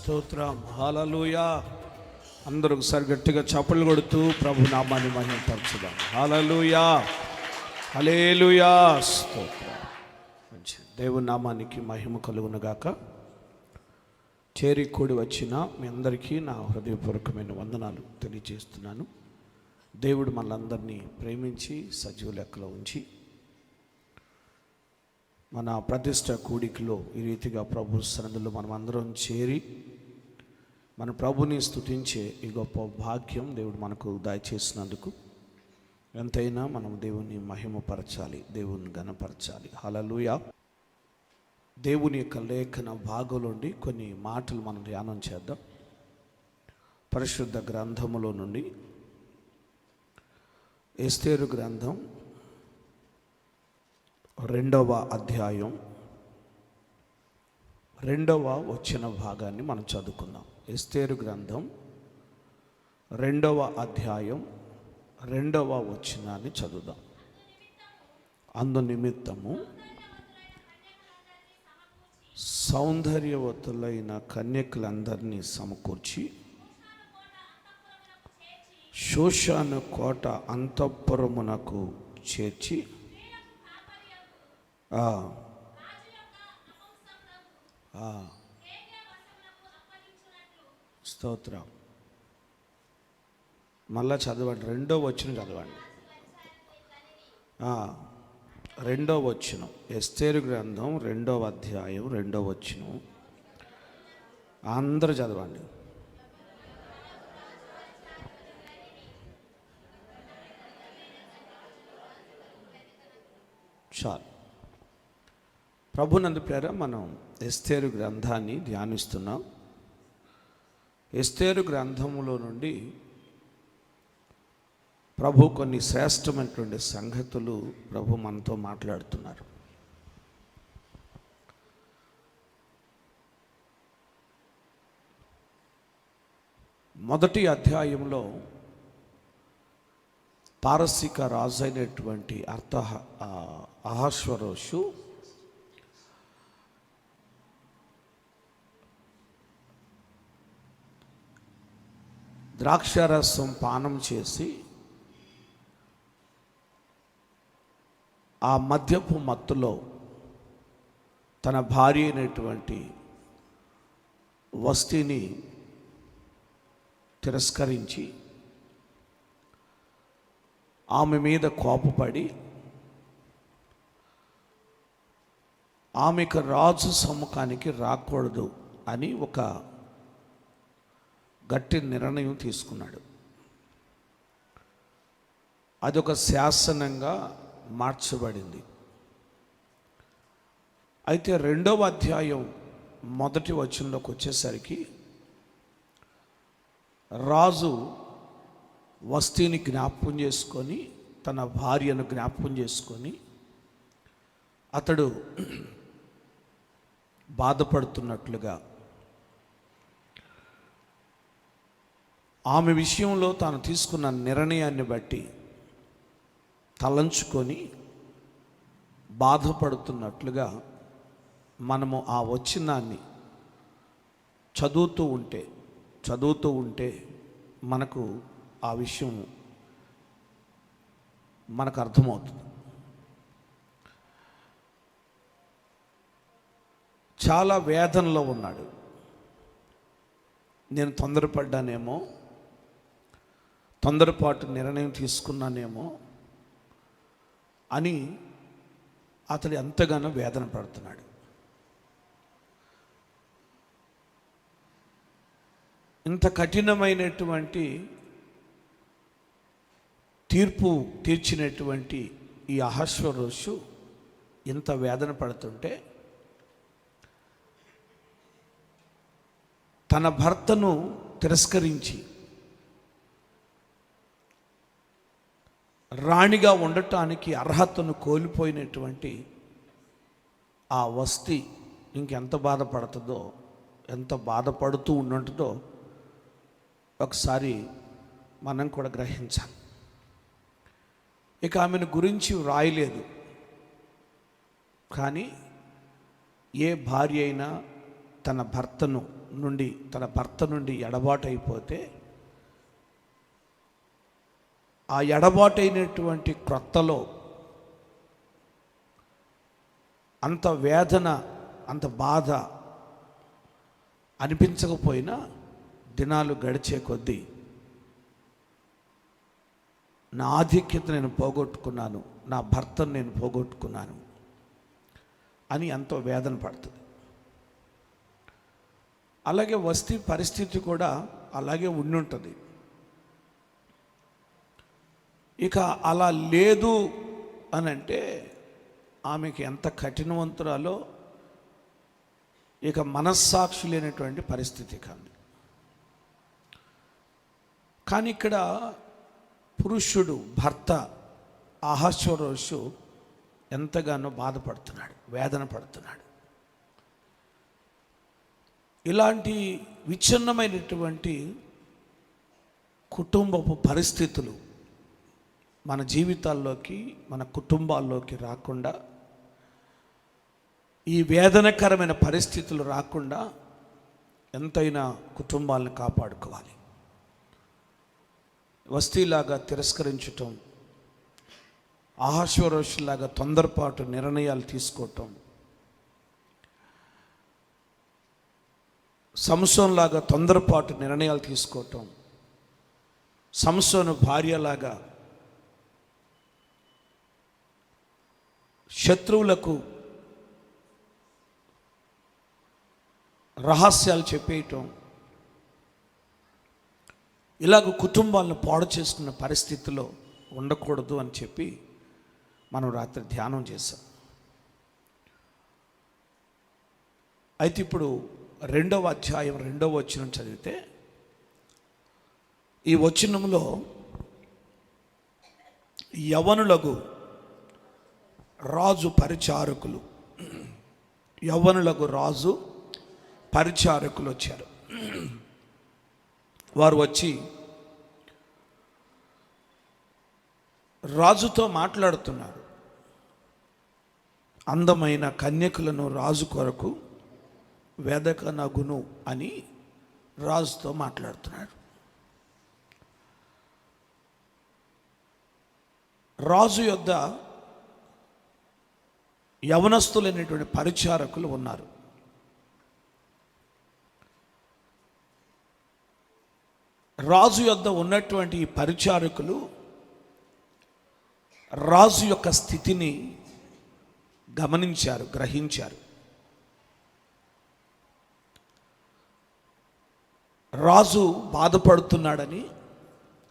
స్తోత్రం. హల్లెలూయా. అందరూ ఒకసారి గట్టిగా చప్పట్లు కొడుతూ ప్రభు నామాన్ని మహిమపరచుదాం. హల్లెలూయా, హల్లెలూయా. స్తోత్రం. మంచి దేవుని నామానికి మహిమ కలుగునుగాక. చేరి కూడి వచ్చిన మీ అందరికీ నా హృదయపూర్వకమైన వందనాలు తెలియజేస్తున్నాను. దేవుడు మనందరినీ ప్రేమించి సజీవ లెక్కలో ఉంచి మన ప్రతిష్ట కూడికలో ఈ రీతిగా ప్రభు సన్నిధిలో మనం అందరం చేరి మన ప్రభుని స్తుతించే ఈ గొప్ప భాగ్యం దేవుడు మనకు దయచేసినందుకు ఎంతైనా మనం దేవుని మహిమపరచాలి, దేవుని ఘనపరచాలి. హల్లెలూయా. దేవుని యొక్క లేఖన భాగంలోండి కొన్ని మాటలు మనం ధ్యానం చేద్దాం. పరిశుద్ధ గ్రంథములో నుండి ఎస్తేరు గ్రంథం 2వ అధ్యాయం 2వ వచన భాగాన్ని మనం చదువుకుందాం. ఎస్తేరు గ్రంథం 2వ అధ్యాయం 2వ వచనాన్ని చదువుదాం. అందు నిమిత్తము సౌందర్యవతులైన కన్యకులందరినీ సమకూర్చి షూషాను కోట అంతఃపురమునకు చేర్చి స్తోత్రం. మళ్ళా చదవండి, 2వ వచనం చదవండి. 2వ వచనం, ఎస్తేరు గ్రంథం 2వ అధ్యాయం 2వ వచనం. అందరూ చదవండి. చాలు. ప్రభునందు ప్రేర మనం ఎస్తేరు గ్రంథాన్ని ధ్యానిస్తున్నాం. ఎస్తేరు గ్రంథములో నుండి ప్రభు కొన్ని శ్రేష్టమైనటువంటి సంగతులు ప్రభు మనతో మాట్లాడుతున్నారు. మొదటి అధ్యాయంలో పారసీక రాజు అయినటువంటి అహష్వేరోషు ద్రాక్షారసం పానం చేసి ఆ మద్యపు మత్తులో తన భార్య అయినటువంటి వస్తిని తిరస్కరించి ఆమె మీద కోపపడి ఆమెకు రాజు సమ్ముఖానికి రాకూడదు అని ఒక గట్టి నిర్ణయం తీసుకున్నాడు. అదొక శాసనంగా మార్చబడింది. అయితే 2వ అధ్యాయం మొదటి వచనంలోకి వచ్చేసరికి రాజు వస్తిని జ్ఞాపకం చేసుకొని తన భార్యను జ్ఞాపకం చేసుకొని అతడు బాధపడుతున్నట్లుగా, ఆమె విషయంలో తాను తీసుకున్న నిర్ణయాన్ని బట్టి తలంచుకొని బాధపడుతున్నట్లుగా మనము ఆ వచనాన్ని చదువుతూ ఉంటే మనకు ఆ విషయం మనకు అర్థమవుతుంది. చాలా వేదనలో ఉన్నాడు. నేను తొందరపడ్డానేమో, తొందరపాటు నిర్ణయం తీసుకున్నానేమో అని అతడు ఎంతగానో వేదన పడుతున్నాడు. ఇంత కఠినమైనటువంటి తీర్పు తీర్చినటువంటి ఈ అహష్వేరోషు ఇంత వేదన పడుతుంటే తన భర్తను తిరస్కరించి రాణిగా ఉండటానికి అర్హతను కోల్పోయినటువంటి ఆ వస్తి ఇంకెంత బాధపడుతుందో, ఎంత బాధపడుతూ ఉన్నదో ఒకసారి మనం కూడా గ్రహించాలి. ఇక ఆమెను గురించి వ్రాయలేదు, కానీ ఏ భార్య అయినా తన భర్తను నుండి, తన భర్త నుండి ఎడబాటు అయిపోతే, ఆ ఎడబాటైనటువంటి క్రొత్తలో అంత వేదన, అంత బాధ అనిపించకపోయినా దినాలు గడిచే కొద్దీ నా ఆధిక్యత నేను పోగొట్టుకున్నాను, నా భర్తను నేను పోగొట్టుకున్నాను అని ఎంతో వేదన పడుతుంది. అలాగే వస్తీ పరిస్థితి కూడా అలాగే ఉండుంటుంది. ఇక అలా లేదు అని అంటే ఆమెకి ఎంత కఠినవంతురాలో ఇక మనస్సాక్షి లేనటువంటి పరిస్థితి కాదు. కానీ ఇక్కడ పురుషుడు, భర్త అహష్వేరోషు ఎంతగానో బాధపడుతున్నాడు, వేదన పడుతున్నాడు. ఇలాంటి విచ్ఛిన్నమైనటువంటి కుటుంబపు పరిస్థితులు మన జీవితాల్లోకి, మన కుటుంబాల్లోకి రాకుండా, ఈ వేదనకరమైన పరిస్థితులు రాకుండా ఎంతైనా కుటుంబాలను కాపాడుకోవాలి. వస్తీలాగా తిరస్కరించటం, అహష్వేరోషులాగా తొందరపాటు నిర్ణయాలు తీసుకోవటం, సంసోనులాగా తొందరపాటు నిర్ణయాలు తీసుకోవటం, సంసోను భార్యలాగా శత్రువులకు రహస్యాలు చెప్పేయటం, ఇలాగ కుటుంబాలను పాడు చేసుకున్న పరిస్థితిలో ఉండకూడదు అని చెప్పి మనం రాత్రి ధ్యానం చేశాం. అయితే ఇప్పుడు 2వ అధ్యాయం 2వ వచనం చదివితే, ఈ వచనంలో యవ్వనులకు రాజు పరిచారకులు, యవ్వనులకు రాజు పరిచారకులు వచ్చారు. వారు వచ్చి రాజుతో మాట్లాడుతున్నారు. అందమైన కన్యకులను రాజు కొరకు వెదకనగును అని రాజుతో మాట్లాడుతున్నారు. రాజు యొద్ద యవనస్తులైనటువంటి పరిచారకులు ఉన్నారు. రాజు యొద్ద ఉన్నటువంటి ఈ పరిచారకులు రాజు యొక్క స్థితిని గమనించారు, గ్రహించారు. రాజు బాధపడుతున్నాడని,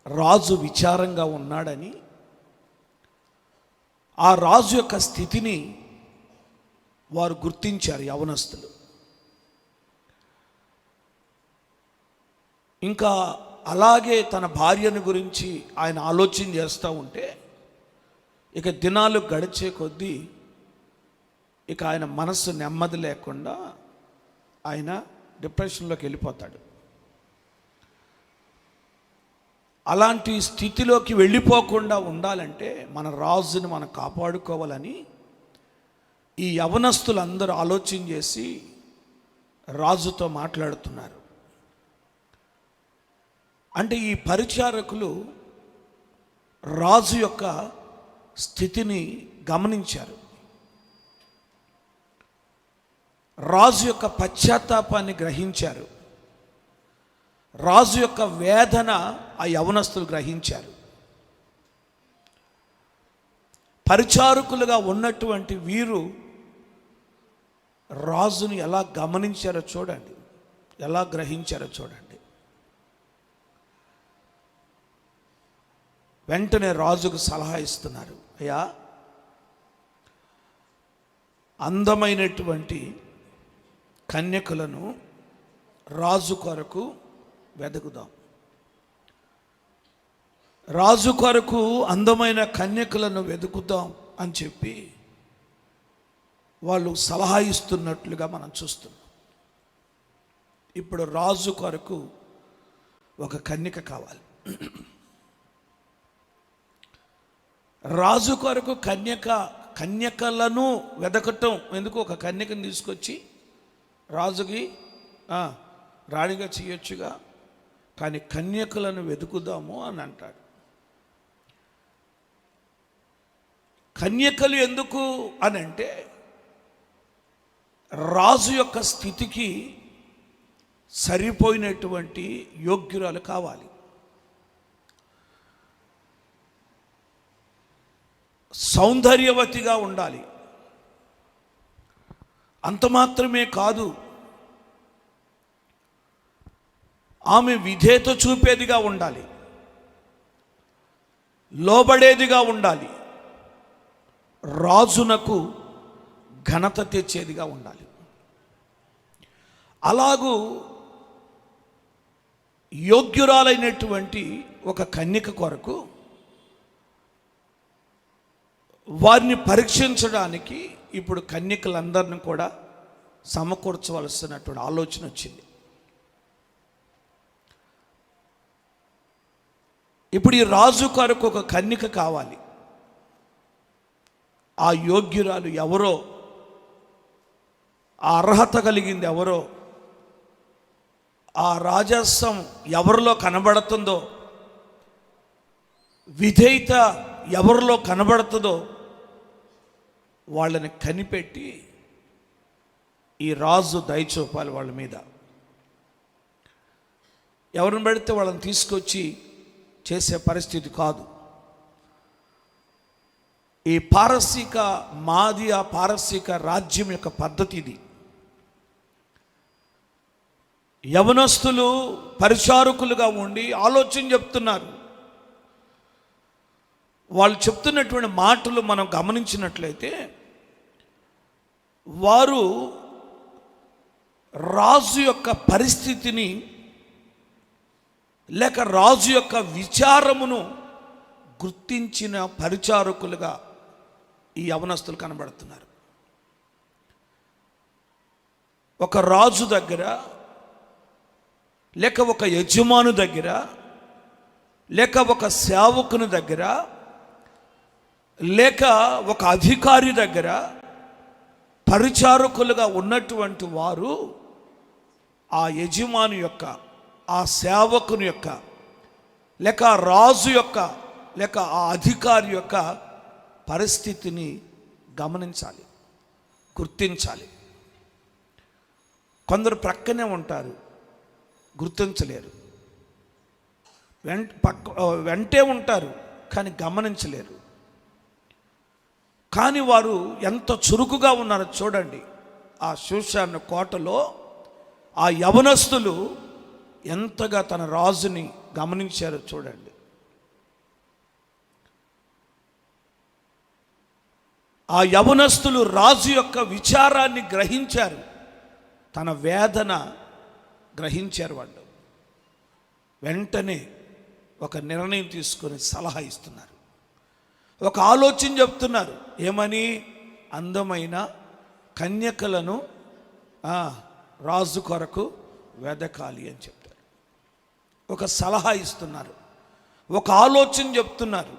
రాజు విచారంగా ఉన్నాడని, ఆ రాజు యొక్క స్థితిని వారు గుర్తించారు యవనస్తులు. ఇంకా అలాగే తన భార్యను గురించి ఆయన ఆలోచన చేస్తూ ఉంటే, ఇక దినాలు గడిచే కొద్దీ ఇక ఆయన మనస్సు నెమ్మది లేకుండా ఆయన డిప్రెషన్లోకి వెళ్ళిపోతాడు. అలాంటి స్థితిలోకి వెళ్ళిపోకుండా ఉండాలంటే మన రాజుని మనం కాపాడుకోవాలని ఈ యవనస్తులందరూ ఆలోచన చేసి రాజుతో మాట్లాడుతున్నారు. అంటే ఈ పరిచారకులు రాజు యొక్క స్థితిని గమనించారు, రాజు యొక్క పశ్చాత్తాపాన్ని గ్రహించారు, రాజు యొక్క వేదన ఆ యవనస్తులు గ్రహించారు. పరిచారకులుగా ఉన్నటువంటి వీరు రాజుని ఎలా గమనించారో చూడండి, ఎలా గ్రహించారో చూడండి. వెంటనే రాజుకు సలహా ఇస్తున్నారు. అయ్యా, అందమైనటువంటి కన్యకులను రాజు కొరకు వెతుకుదాం, రాజు కొరకు అందమైన కన్యకులను వెతుకుదాం అని చెప్పి వాళ్ళు సలహా ఇస్తున్నట్లుగా మనం చూస్తున్నాం. ఇప్పుడు రాజు కొరకు ఒక కన్యక కావాలి. రాజు కొరకు కన్యకలను వెదకటం ఎందుకు? ఒక కన్యకను తీసుకొచ్చి రాజుకి రాణిగా చేయొచ్చుగా, కానీ కన్యకలను వెతుకుదాము అని అంటాడు. కన్యకలు ఎందుకు అని అంటే, రాజు యొక్క స్థితికి సరిపోయినటువంటి యోగ్యురాలు కావాలి. సౌందర్యవతిగా ఉండాలి. అంత మాత్రమే కాదు, ఆమె విధేయత చూపేదిగా ఉండాలి, లోబడేదిగా ఉండాలి, రాజునకు ఘనత తెచ్చేదిగా ఉండాలి. అలాగూ యోగ్యురాలైనటువంటి ఒక కన్యక కొరకు వారిని పరీక్షించడానికి ఇప్పుడు కన్యకలందరిని కూడా సమకూర్చవలసినటువంటి ఆలోచన వచ్చింది. ఇప్పుడు ఈ రాజు కొరకు ఒక కన్యక కావాలి. ఆ యోగ్యురాలు ఎవరో, ఆ అర్హత కలిగింది ఎవరో, ఆ రాజస్వం ఎవరిలో కనబడుతుందో, విధేయత ఎవరిలో కనబడుతుందో వాళ్ళని కనిపెట్టి ఈ రాజు దయచూపాలి వాళ్ళ మీద. ఎవరిని పెడితే వాళ్ళని తీసుకొచ్చి చేసే పరిస్థితి కాదు. ఈ పారసీక మాదియా పారసీక రాజ్యం యొక్క పద్ధతి ఇది. యవనస్తులు పరిచారకులుగా ఉండి ఆలోచన చెప్తున్నారు. వాళ్ళు చెప్తున్నటువంటి మాటలు మనం గమనించినట్లయితే, వారు రాజు యొక్క పరిస్థితిని లేక రాజు యొక్క విచారమును గుర్తించిన పరిచారకులుగా ఈ యవనస్తులు కనబడుతున్నారు. ఒక రాజు దగ్గర లేక ఒక యజమాను దగ్గర లేక ఒక సేవకుని దగ్గర లేక ఒక అధికారి దగ్గర పరిచారకులుగా ఉన్నటువంటి వారు ఆ యజమాని యొక్క, ఆ సేవకుని యొక్క, లేక రాజు యొక్క, లేక ఆ అధికారి యొక్క పరిస్థితిని గమనించాలి, గుర్తించాలి. కొందరు ప్రక్కనే ఉంటారు, గుర్తించలేరు. వెంటే ఉంటారు కానీ గమనించలేరు. కానీ వారు ఎంత చురుకుగా ఉన్నారో చూడండి. ఆ షూషాను కోటలో ఆ యవనస్తులు ఎంతగా తన రాజుని గమనించారో చూడండి. ఆ యవనస్తులు రాజు యొక్క విచారాన్ని గ్రహించారు, తన వేదన గ్రహించారు. వాళ్ళు వెంటనే ఒక నిర్ణయం తీసుకొని సలహా ఇస్తున్నారు, ఒక ఆలోచన చెప్తున్నారు. ఏమని? అందమైన కన్యకలను రాజు కొరకు వెదకాలి అని చెప్తారు. ఒక సలహా ఇస్తున్నారు, ఒక ఆలోచన చెప్తున్నారు.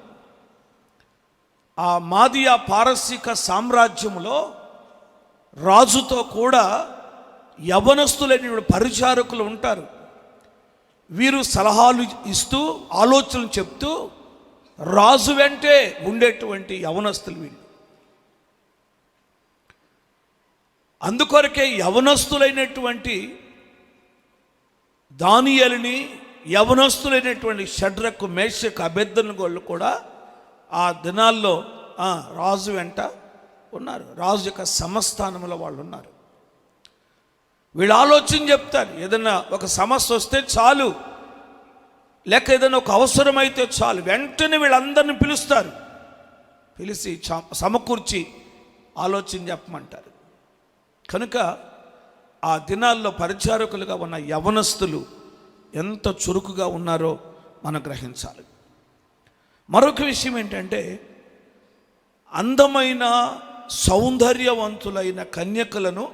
ఆ మాదియా పారసీక సామ్రాజ్యంలో రాజుతో కూడా యవనస్తులైన పరిచారకులు ఉంటారు. వీరు సలహాలు ఇస్తూ ఆలోచనలు చెప్తూ రాజు వెంటే ఉండేటువంటి యవనస్తులు వీళ్ళు. అందుకొరకే యవనస్తులైనటువంటి దానియేలుని, యవనస్తులైనటువంటి షడ్రకు, మేషకు, అబేద్నెగోలు కూడా ఆ దినాల్లో రాజు వెంట ఉన్నారు. రాజు యొక్క సమస్థానంలో వాళ్ళు ఉన్నారు. వీళ్ళు ఆలోచన చెప్తారు. ఏదైనా ఒక సమస్య వస్తే చాలు, లేక ఏదైనా ఒక అవసరమైతే చాలు, వెంటనే వీళ్ళందరినీ పిలుస్తారు. పిలిచి సమకూర్చి ఆలోచన చెప్పమంటారు. కనుక ఆ దినాల్లో పరిచారకులుగా ఉన్న యవనస్తులు ఎంత చురుకుగా ఉన్నారో మనం గ్రహించాలి. మరొక విషయం ఏంటంటే, అందమైన సౌందర్యవంతులైన కన్యకలను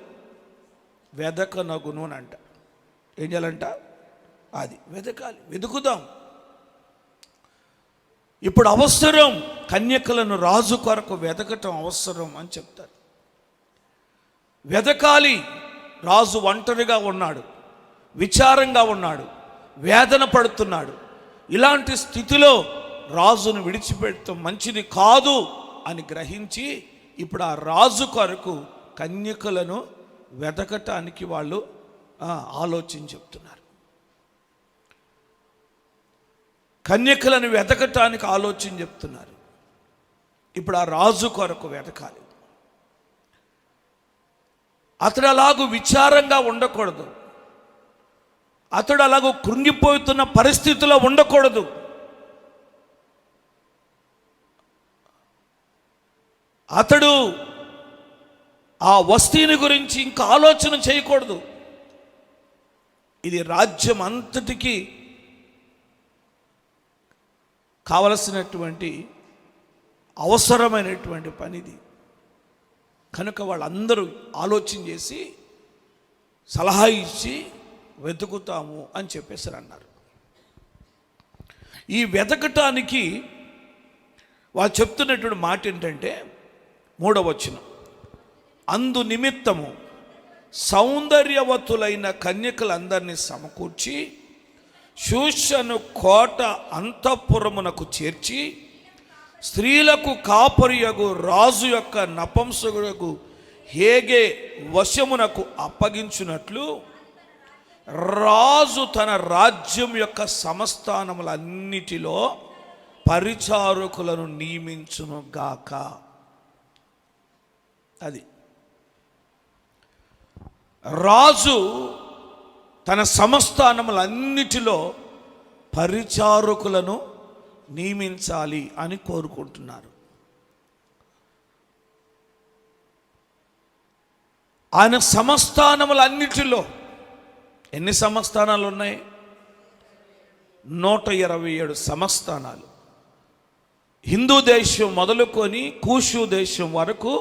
వెదకనగును అని అంట. ఏం చేయాలంట? అది వెదకాలి, వెతుకుదాం. ఇప్పుడు అవసరం, కన్యకలను రాజు కొరకు వెతకటం అవసరం అని చెప్తారు. వెదకాలి. రాజు ఒంటరిగా ఉన్నాడు, విచారంగా ఉన్నాడు, వేదన పడుతున్నాడు. ఇలాంటి స్థితిలో రాజును విడిచిపెట్టడం మంచిది కాదు అని గ్రహించి ఇప్పుడు ఆ రాజు కొరకు కన్యకలను వెతకటానికి వాళ్ళు ఆలోచన చెప్తున్నారు. కన్యకలను వెతకటానికి ఆలోచన చెప్తున్నారు. ఇప్పుడు ఆ రాజు కొరకు వెతకాలి. అతడు అలాగూ విచారంగా ఉండకూడదు, అతడు అలాగూ కృంగిపోతున్న పరిస్థితిలో ఉండకూడదు. అతడు ఆ వస్తీని గురించి ఇంకా ఆలోచన చేయకూడదు. ఇది రాజ్యం అంతటికి కావలసినటువంటి అవసరమైనటువంటి పనిది. కనుక వాళ్ళందరూ ఆలోచన చేసి సలహా ఇచ్చి వెతుకుతాము అని చెప్పేసి అన్నారు. ఈ వెతకటానికి వాళ్ళు చెప్తున్నటువంటి మాట ఏంటంటే 3వ వచనం, అందు నిమిత్తము సౌందర్యవతులైన కన్యకలందరినీ సమకూర్చి షూషను కోట అంతఃపురమునకు చేర్చి స్త్రీలకు కాపరియగు రాజు యొక్క నపుంసకులకు హేగే వశమునకు అప్పగించున్నట్లు రాజు తన రాజ్యం యొక్క సమస్థానములన్నిటిలో పరిచారకులను నియమించునుగాక. అది రాజు తన సంస్థానములన్నిటిలో పరిచారకులను నియమించాలి అని కోరుకుంటున్నారు. ఆయన సంస్థానములన్నిటిలో ఎన్ని సంస్థానాలు ఉన్నాయి? 127 సంస్థానాలు. హిందూ దేశం మొదలుకొని కూషు దేశం వరకు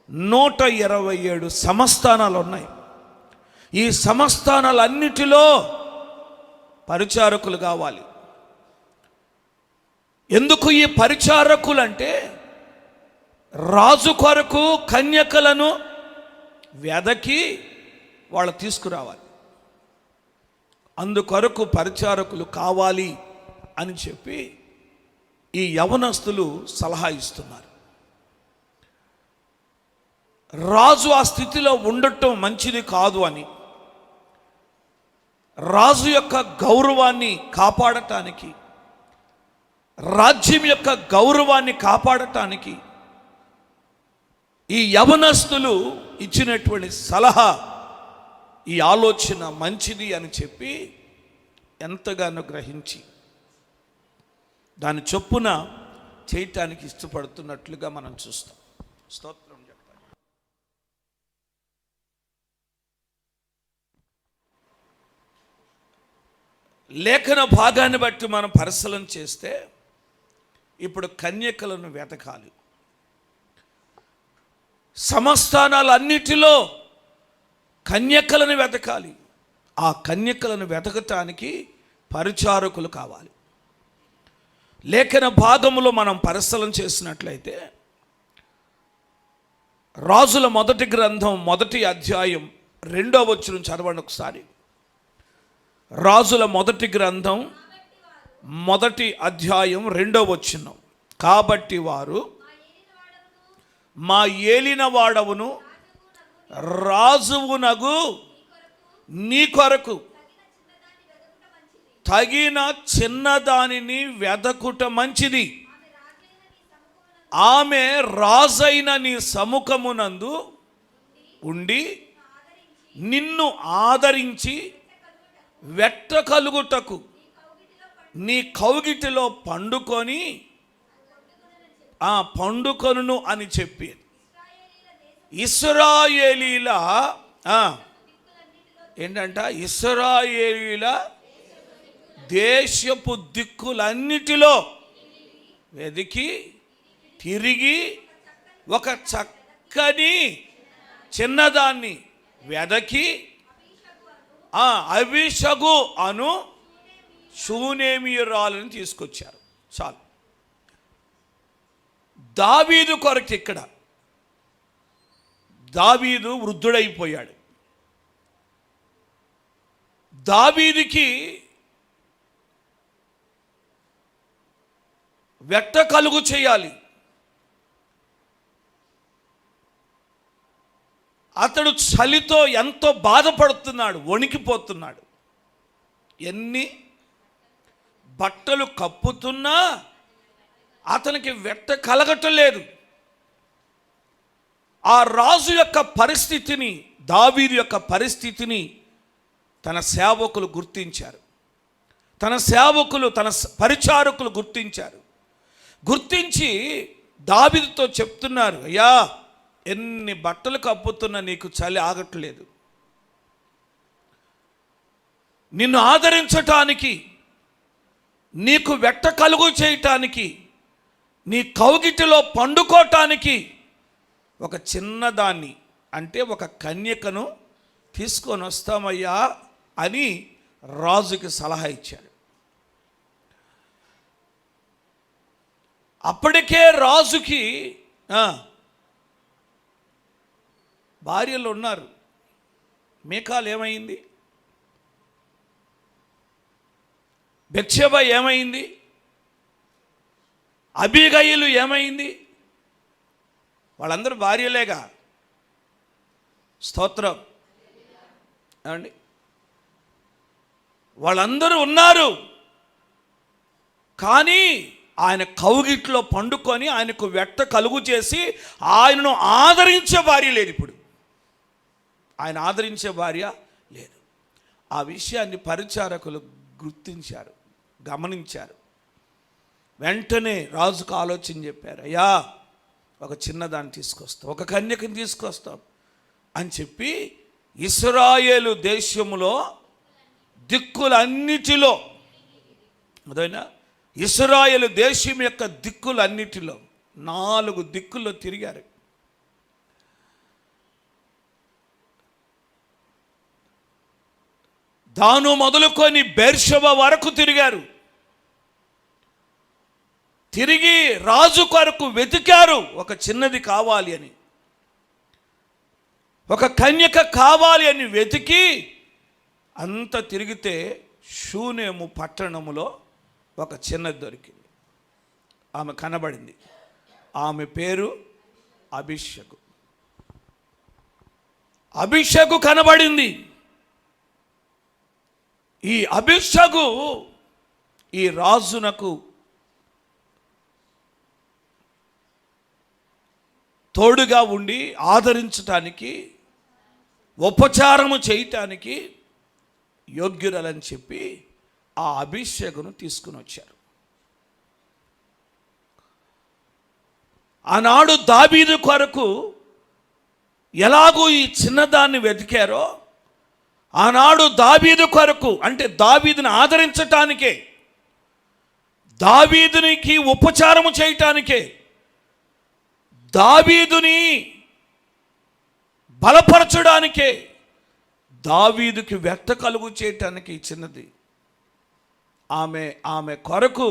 127 సంస్థానాలు ఉన్నాయి. ఈ సంస్థానాలన్నిటిలో పరిచారకులు కావాలి. ఎందుకు ఈ పరిచారకులు అంటే రాజు కొరకు కన్యకలను వెదకి వాళ్ళు తీసుకురావాలి. అందుకొరకు పరిచారకులు కావాలి అని చెప్పి ఈ యవనస్తులు సలహా ఇస్తున్నారు. రాజు ఆ స్థితిలో ఉండటం మంచిది కాదు అని, రాజు యొక్క గౌరవాన్ని కాపాడటానికి, రాజ్యం యొక్క గౌరవాన్ని కాపాడటానికి ఈ యవనస్తులు ఇచ్చినటువంటి సలహా, ఈ ఆలోచన మంచిది అని చెప్పి ఎంతగానో గ్రహించి దాని చొప్పున చేయటానికి ఇష్టపడుతున్నట్లుగా మనం చూస్తాం. స్తోత్రం చెప్పాలి. లేఖన భాగాన్ని బట్టి మనం పరిశీలన చేస్తే ఇప్పుడు కన్యకలను వెతకాలి. సంస్థానాలన్నిటిలో కన్యకలను వెతకాలి. ఆ కన్యకలను వెతకటానికి పరిచారకులు కావాలి. లేఖన భాగములో మనం పరిశీలన చేసినట్లయితే రాజుల మొదటి గ్రంథం 1వ అధ్యాయం 2వ వచనం చదవండి ఒకసారి. రాజుల మొదటి గ్రంథం 1వ అధ్యాయం 2వ వచనం, కాబట్టి వారు మా ఏలిన వాడవును రాజువునగు నీ కొరకు తగిన చిన్నదానిని వెదకుట మంచిది. ఆమె రాజైన నీ సముఖమునందు ఉండి నిన్ను ఆదరించి వెట్ట కలుగుటకు నీ కౌగిటిలో పండుకొను అని చెప్పి ఇశ్రాయేలీల ఏంటంట, ఇశ్రాయేలీల దేశపు దిక్కులన్నిటిలో వెదికి తిరిగి ఒక చక్కని చిన్నదాన్ని వెదకి అభిషగు అను షూనేమీయురాలను తీసుకొచ్చారు. చాలు. దావీదు కొరకు ఇక్కడ దావీదు వృద్ధుడైపోయాడు. దావీదుకి వెట్ట కలుగు చేయాలి. అతడు చలితో ఎంతో బాధపడుతున్నాడు, వణికిపోతున్నాడు. ఎన్ని బట్టలు కప్పుతున్నా అతనికి వెట్ట కలగటం లేదు. ఆ రాజు యొక్క పరిస్థితిని, దావీదు యొక్క పరిస్థితిని తన సేవకులు గుర్తించారు. తన సేవకులు, తన పరిచారకులు గుర్తించారు. గుర్తించి దావీదుతో చెప్తున్నారు, అయ్యా, ఎన్ని బట్టలు కప్పుతున్నా నీకు చలి ఆగట్లేదు. నిన్ను ఆదరించటానికి, నీకు వెట్ట కలుగు చేయటానికి, నీ కౌగిటిలో పండుకోవటానికి ఒక చిన్నదాన్ని, అంటే ఒక కన్యకను తీసుకొని వస్తామయ్యా అని రాజుకి సలహా ఇచ్చాడు. అప్పటికే రాజుకి భార్యలు ఉన్నారు. మీకాల్ ఏమైంది? బెత్షెబ ఏమైంది? అబీగయీలు ఏమైంది? వాళ్ళందరూ భార్యలేగా. స్తోత్రం. ఏమండి, వాళ్ళందరూ ఉన్నారు. కానీ ఆయన కౌగిట్లో పండుకొని ఆయనకు వెట్ట కలుగు చేసి ఆయనను ఆదరించే భార్య లేదు. ఇప్పుడు ఆయన ఆదరించే భార్య లేదు. ఆ విషయాన్ని పరిచారకులు గుర్తించారు, గమనించారు. వెంటనే రాజుకు ఆలోచన చెప్పారు, అయ్యా, ఒక చిన్నదాన్ని తీసుకొస్తాం, ఒక కన్యకని తీసుకొస్తాం అని చెప్పి ఇశ్రాయేలు దేశములో దిక్కులన్నిటిలో, అదైనా ఇశ్రాయేలు దేశం యొక్క దిక్కులన్నిటిలో 4 దిక్కుల్లో తిరిగారు. దాను మొదలుకొని బెర్షెబ వరకు తిరిగారు. తిరిగి రాజు కొరకు వెతికారు. ఒక చిన్నది కావాలి అని, ఒక కన్యక కావాలి అని వెతికి అంత తిరిగితే షూనేము పట్టణములో ఒక చిన్నది దొరికింది. ఆమె కనబడింది. ఆమె పేరు అబీషగు. అబీషగు కనబడింది. ఈ అబీషగు ఈ రాజునకు తోడుగా ఉండి ఆదరించటానికి, ఉపచారము చేయటానికి యోగ్యురాలని చెప్పి ఆ అబీషగును తీసుకుని వచ్చారు. ఆనాడు దావీదు కొరకు ఎలాగూ ఈ చిన్నదాన్ని వెతికారో, ఆనాడు దావీదు కొరకు, అంటే దావీదుని ఆదరించటానికే, దావీదునికి ఉపచారము చేయటానికే, దావీదుని బలపరచడానికే, దావీదుకి వెట్ట కలుగు చేయటానికి చిన్నది ఆమె కొరకు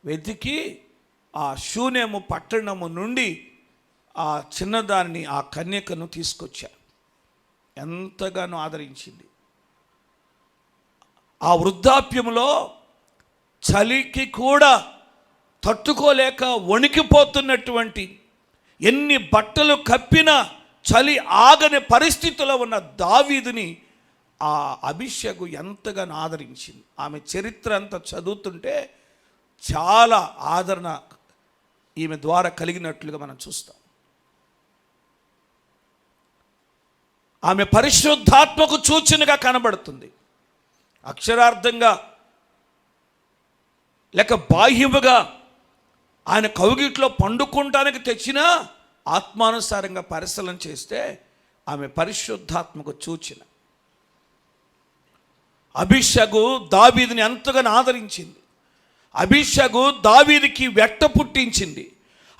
వెతికి ఆ షూనేము పట్టణము నుండి ఆ చిన్నదాన్ని, ఆ కన్యకను తీసుకొచ్చారు. ఎంతగానో ఆదరించింది. ఆ వృద్ధాప్యంలో చలికి కూడా తట్టుకోలేక వణికిపోతున్నటువంటి, ఎన్ని బట్టలు కప్పినా చలి ఆగని పరిస్థితిలో ఉన్న దావీదుని ఆ అబీషగు ఎంతగానో ఆదరించింది. ఆమె చరిత్ర అంతా చదువుతుంటే చాలా ఆదరణ ఈమె ద్వారా కలిగినట్లుగా మనం చూస్తాం. ఆమె పరిశుద్ధాత్మకు సూచనగా కనబడుతుంది. అక్షరార్థంగా లేక బాహ్యముగా ఆయన కౌగిట్లో పండుకుంటానికి తెచ్చినా ఆత్మానుసారంగా పరిశీలన చేస్తే ఆమె పరిశుద్ధాత్మకు సూచన. అబీషగు దావీదుని ఎంతగానో ఆదరించింది. అబీషగు దావీదుకి వెట్ట పుట్టించింది.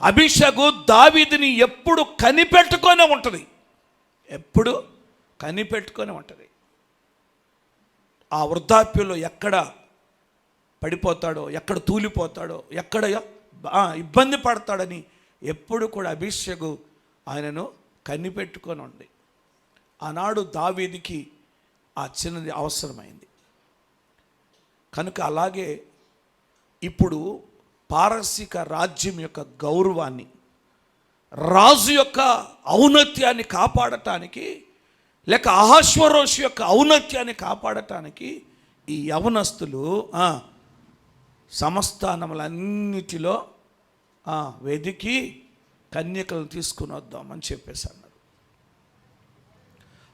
అబీషగు దావీదుని ఎప్పుడు కనిపెట్టుకొనే ఉంటుంది, ఎప్పుడు కనిపెట్టుకొని ఉంటుంది. ఆ వృద్ధాప్యంలో ఎక్కడ పడిపోతాడో, ఎక్కడ తూలిపోతాడో, ఎక్కడ ఇబ్బంది పడతాడని ఎప్పుడు కూడా అబీషగు ఆయనను కనిపెట్టుకొని ఉంది. ఆనాడు దావీదుకి ఆ చిన్నది అవసరమైంది. కనుక అలాగే ఇప్పుడు పారసీక రాజ్యం యొక్క గౌరవాన్ని, రాజు యొక్క ఔన్నత్యాన్ని కాపాడటానికి, లేక అహష్వేరోషు యొక్క ఔన్నత్యాన్ని కాపాడటానికి ఈ యవనస్తులు సంస్థానములన్నిటిలో వెదికి కన్యకలను తీసుకుని వద్దామని చెప్పేసి అన్నారు.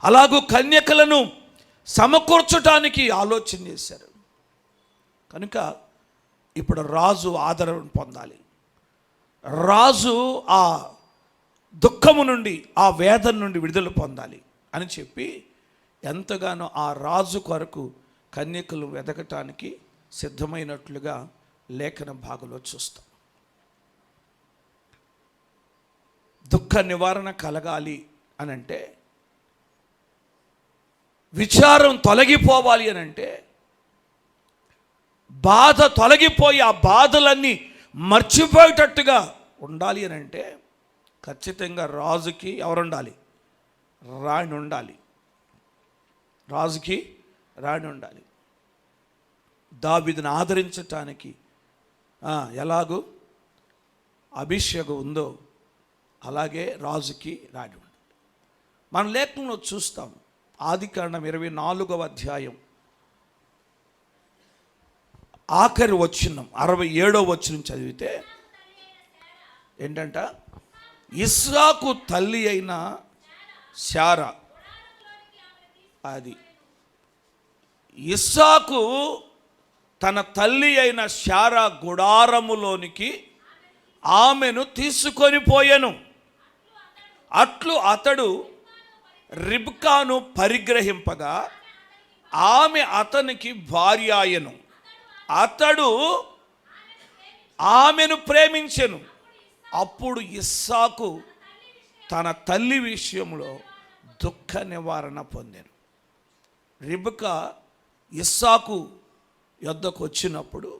అలాగూ కన్యకలను సమకూర్చడానికి ఆలోచన చేశారు. కనుక ఇప్పుడు రాజు ఆదరణ పొందాలి. రాజు ఆ దుఃఖము నుండి, ఆ వేదన నుండి విడుదల పొందాలి అని చెప్పి ఎంతగానో ఆ రాజు కొరకు కన్యకలు వెదకటానికి సిద్ధమైనట్లుగా లేఖన భాగంలో చూస్తాం. దుఃఖ నివారణ కలగాలి అని అంటే, విచారం తొలగిపోవాలి అని అంటే, బాధ తొలగిపోయి ఆ బాధలన్నీ మర్చిపోయేటట్టుగా ఉండాలి అని అంటే ఖచ్చితంగా రాజుకి ఎవరుండాలి? రాణి ఉండాలి. రాజుకి రాణి ఉండాలి. దావీదును ఆదరించటానికి ఎలాగూ అభిషేకం ఉందో అలాగే రాజుకి రాణి ఉండాలి. మన లేఖనంలో చూస్తాం. ఆదికాండం 24వ అధ్యాయం ఆఖరి వచనం 67వ వచనం చదివితే ఏంటంట? ఇస్సాకు తల్లి అయిన శారా, అది ఇస్సాకు తన తల్లి అయిన శారా గుడారములోనికి ఆమెను తీసుకొని పోయెను. అట్లు అతడు రిబ్కాను పరిగ్రహింపగా ఆమె అతనికి భార్య ఆయను. అతడు ఆమెను ప్రేమించెను. అప్పుడు ఇస్సాకు తన తల్లి విషయంలో దుఃఖ నివారణ పొందెను. రిబ్కా ఇస్సాకు యొద్దకు వచ్చినప్పుడు,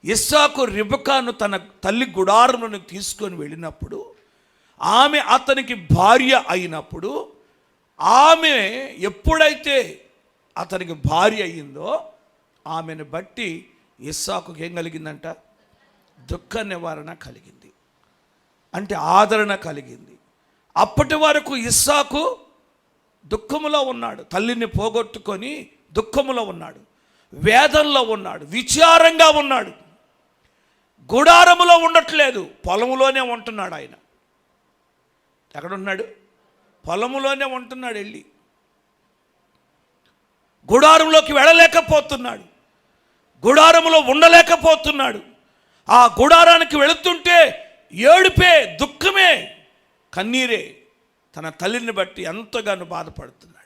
ఇస్సాకు రిబ్కాను తన తల్లి గుడారంలోకి తీసుకొని వెళ్ళినప్పుడు, ఆమె అతనికి భార్య అయినప్పుడు, ఆమె ఎప్పుడైతే అతనికి భార్య అయిందో ఆమెను బట్టి ఇస్సాకుకి ఏం కలిగిందంట? దుఃఖ నివారణ కలిగింది, అంటే ఆదరణ కలిగింది. అప్పటి వరకు ఇస్సాకు దుఃఖములో ఉన్నాడు, తల్లిని పోగొట్టుకొని దుఃఖములో ఉన్నాడు, వేదనలో ఉన్నాడు, విచారంగా ఉన్నాడు. గుడారములో ఉండట్లేదు, పొలములోనే ఉంటున్నాడు. ఆయన ఎక్కడున్నాడు? పొలములోనే ఉంటున్నాడు. వెళ్ళి గుడారంలోకి వెళ్ళలేకపోతున్నాడు, గుడారములో ఉండలేకపోతున్నాడు. ఆ గుడారానికి వెళుతుంటే ఏడుపే, దుఃఖమే, కన్నీరే. తన తల్లిని బట్టి ఎంతగానో బాధపడుతున్నాడు.